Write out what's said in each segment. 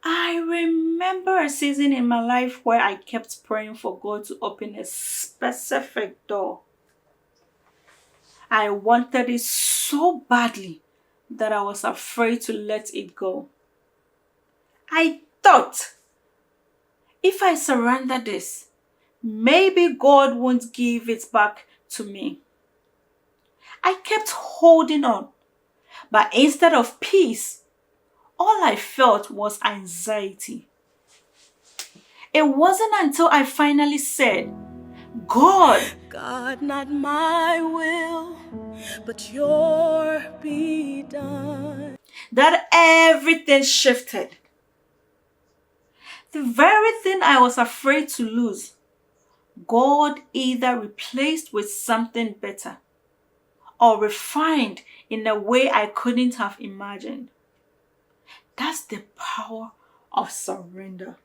I remember a season in my life where I kept praying for God to open a specific door. I wanted it so badly that I was afraid to let it go. I thought, if I surrender this, maybe God won't give it back to me. I kept holding on, but instead of peace, all I felt was anxiety. It wasn't until I finally said, God, not my will, but your be done, that everything shifted. The very thing I was afraid to lose, God either replaced with something better or refined in a way I couldn't have imagined. That's the power of surrender.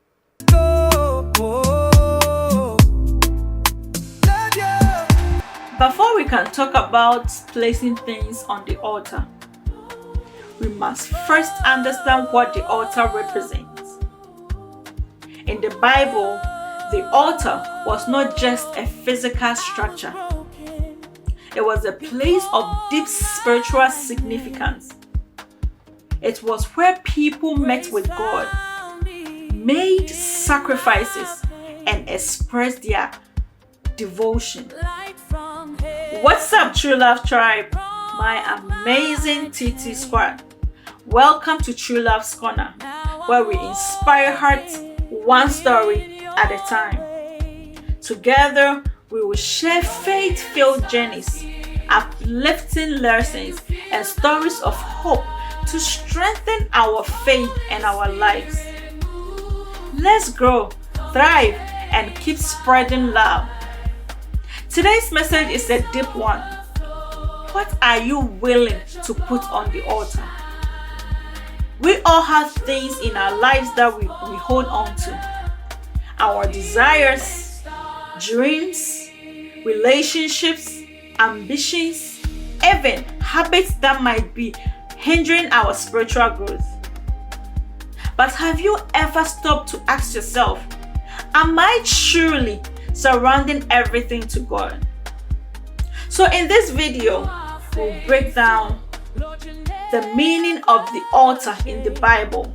Before we can talk about placing things on the altar, we must first understand what the altar represents. In the Bible, the altar was not just a physical structure. It was a place of deep spiritual significance. It was where people met with God, made sacrifices, and expressed their devotion. What's up, True Love Tribe? My amazing TT squad. Welcome to True Love's Corner, where we inspire hearts one story at a time. Together, we will share faith-filled journeys, uplifting lessons, and stories of hope to strengthen our faith and our lives. Let's grow, thrive, and keep spreading love. Today's message is a deep one. What are you willing to put on the altar? We all have things in our lives that we hold on to. Our desires, dreams, relationships, ambitions, even habits that might be hindering our spiritual growth. But have you ever stopped to ask yourself, am I truly surrendering everything to God? So in this video, we'll break down the meaning of the altar in the Bible,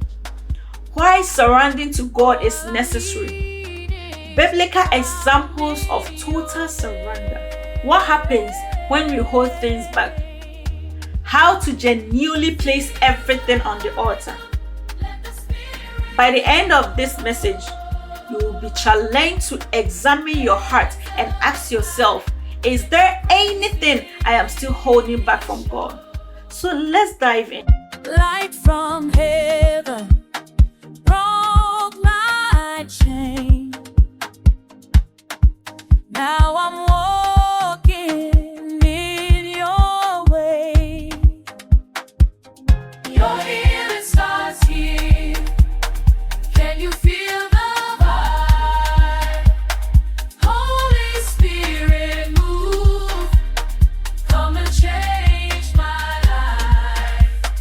why surrendering to God is necessary, biblical examples of total surrender, what happens when we hold things back, how to genuinely place everything on the altar. By the end of this message, you will be challenged to examine your heart and ask yourself, is there anything I am still holding back from God? So let's dive in. Light from heaven broke my chain. Now I'm walking in your way. Your healing starts here. Can you feel the vibe? Holy Spirit, move. Come and change my life.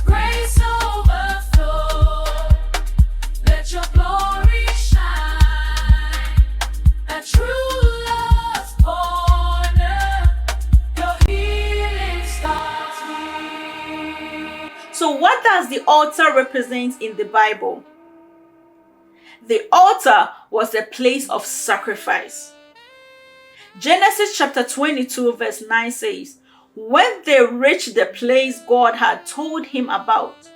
Grace overflow. Let your glory shine. At True Love's Corner, your healing starts here. So what does the altar represent in the Bible? The altar was a place of sacrifice. Genesis chapter 22 verse 9 says, when they reached the place God had told him about,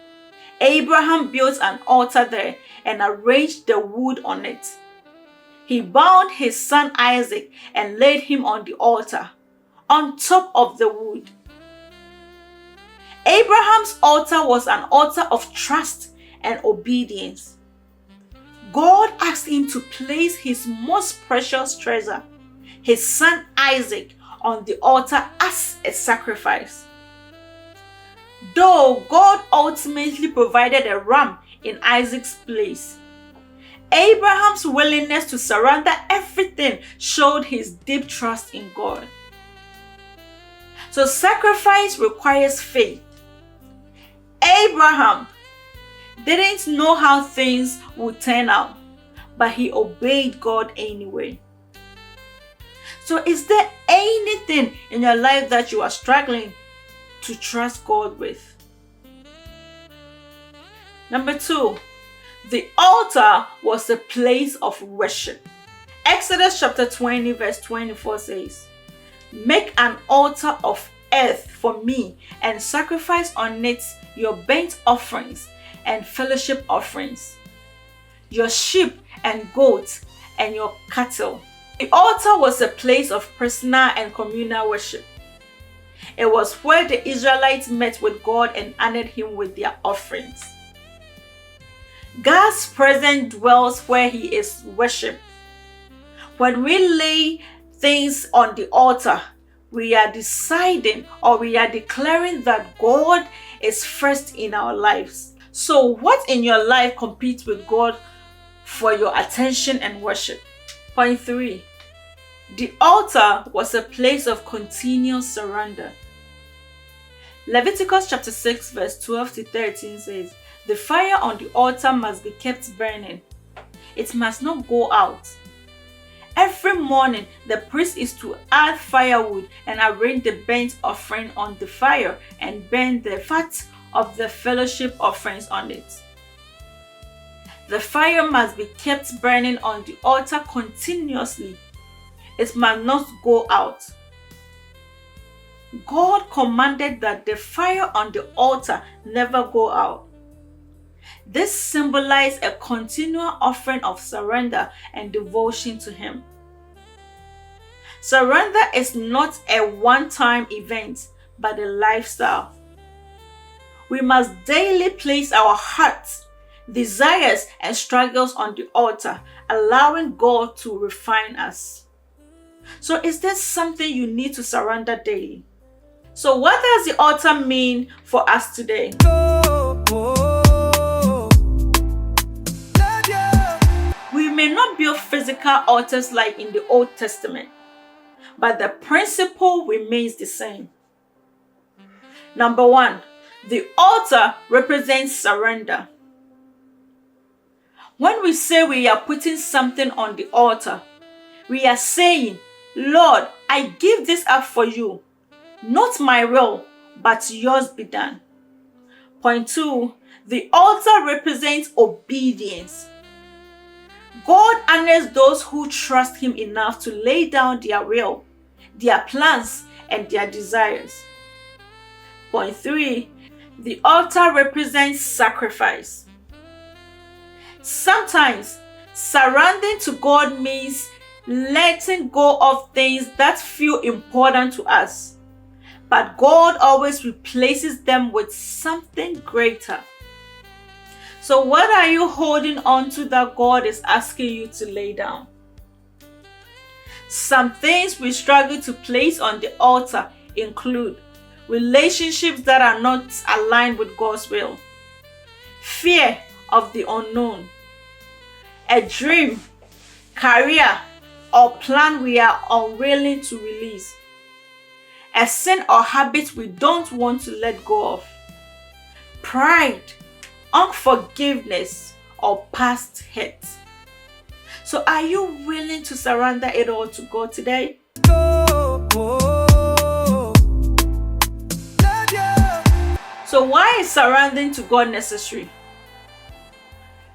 Abraham built an altar there and arranged the wood on it. He bound his son Isaac and laid him on the altar, on top of the wood. Abraham's altar was an altar of trust and obedience. God asked him to place his most precious treasure, his son Isaac, on the altar as a sacrifice. Though God ultimately provided a ram in Isaac's place, Abraham's willingness to surrender everything showed his deep trust in God. So sacrifice requires faith. Abraham, didn't know how things would turn out, but he obeyed God anyway. So, is there anything in your life that you are struggling to trust God with? Number 2, the altar was a place of worship. Exodus chapter 20 verse 24 says, "Make an altar of earth for me and sacrifice on it your burnt offerings and fellowship offerings, your sheep and goats and your cattle." The altar was a place of personal and communal worship. It was where the Israelites met with God and honored him with their offerings. God's presence dwells where he is worshipped. When we lay things on the altar, we are deciding or we are declaring that God is first in our lives. So, what in your life competes with God for your attention and worship? Point 3, the altar was a place of continual surrender. Leviticus chapter 6 verse 12 to 13 says, "The fire on the altar must be kept burning. It must not go out. Every morning, the priest is to add firewood and arrange the burnt offering on the fire and burn the fat of the fellowship offerings on it. The fire must be kept burning on the altar continuously. It must not go out." God commanded that the fire on the altar never go out. This symbolized a continual offering of surrender and devotion to him. Surrender is not a one-time event, but a lifestyle. We must daily place our hearts, desires, and struggles on the altar, allowing God to refine us. So, is there something you need to surrender daily? So, what does the altar mean for us today? We may not build physical altars like in the Old Testament, but the principle remains the same. Number 1, the altar represents surrender. When we say we are putting something on the altar, we are saying, "Lord, I give this up for you. Not my will, but yours be done." Point 2, the altar represents obedience. God honors those who trust him enough to lay down their will, their plans, and their desires. Point 3, the altar represents sacrifice. Sometimes, surrendering to God means letting go of things that feel important to us, but God always replaces them with something greater. So, what are you holding on to that God is asking you to lay down? Some things we struggle to place on the altar include relationships that are not aligned with God's will, fear of the unknown, a dream, career, or plan we are unwilling to release, a sin or habit we don't want to let go of, pride, unforgiveness, or past hurt. So, are you willing to surrender it all to God today? So, why is surrendering to God necessary?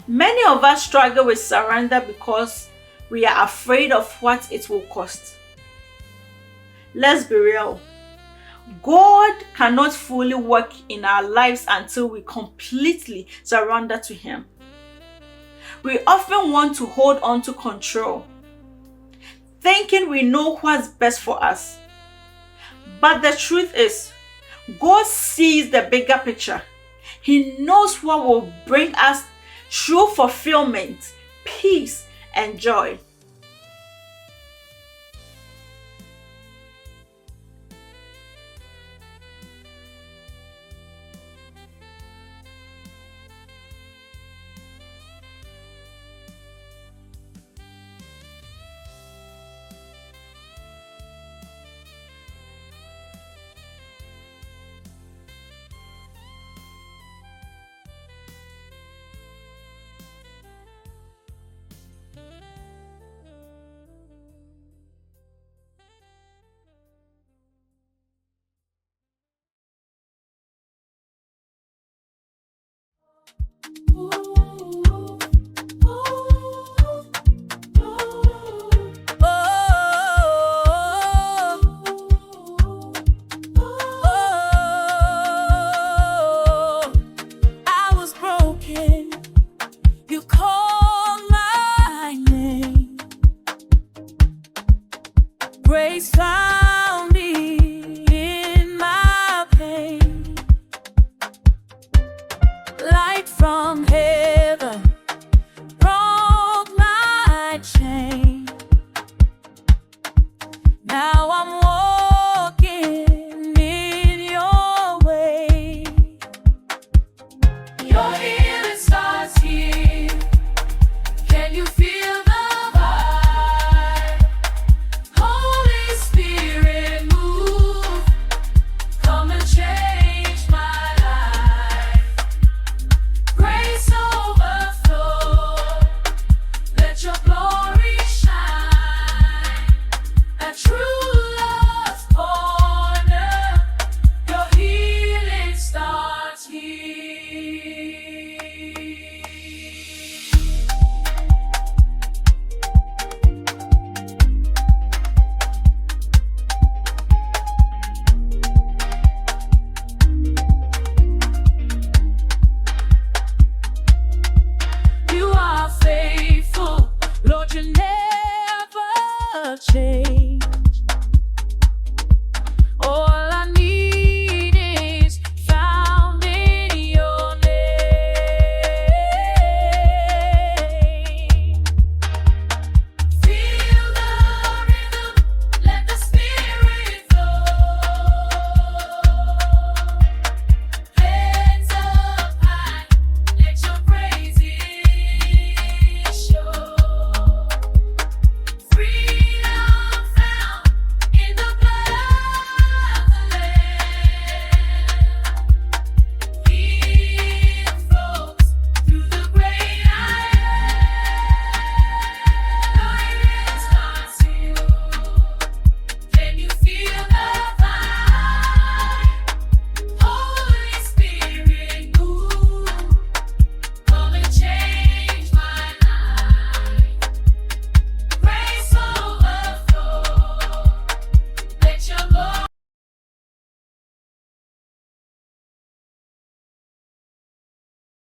Many of us struggle with surrender because we are afraid of what it will cost. Let's be real. God cannot fully work in our lives until we completely surrender to him. We often want to hold on to control, thinking we know what's best for us. But the truth is, God sees the bigger picture. He knows what will bring us true fulfillment, peace, and joy. change.